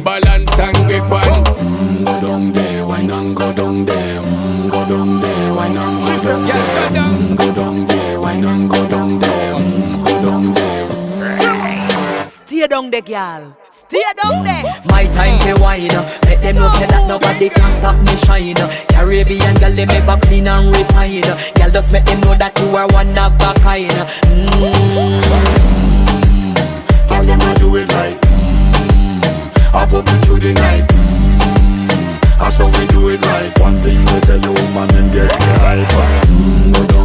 balance and grip on. Go down there, why not go down there? Go down there, why not go down there? Go down there, why not go down there? Go down there. Stay down there, girl. Stay down there. My time to wine. Let them know say that nobody can stop me shine. Caribbean girl, they make up clean and refine. Girl, just make them know that you are one of a kind. Girl, them a do it right. I pop it through the night. That's how we do it right. One thing we tell you, woman, and get the hype. Go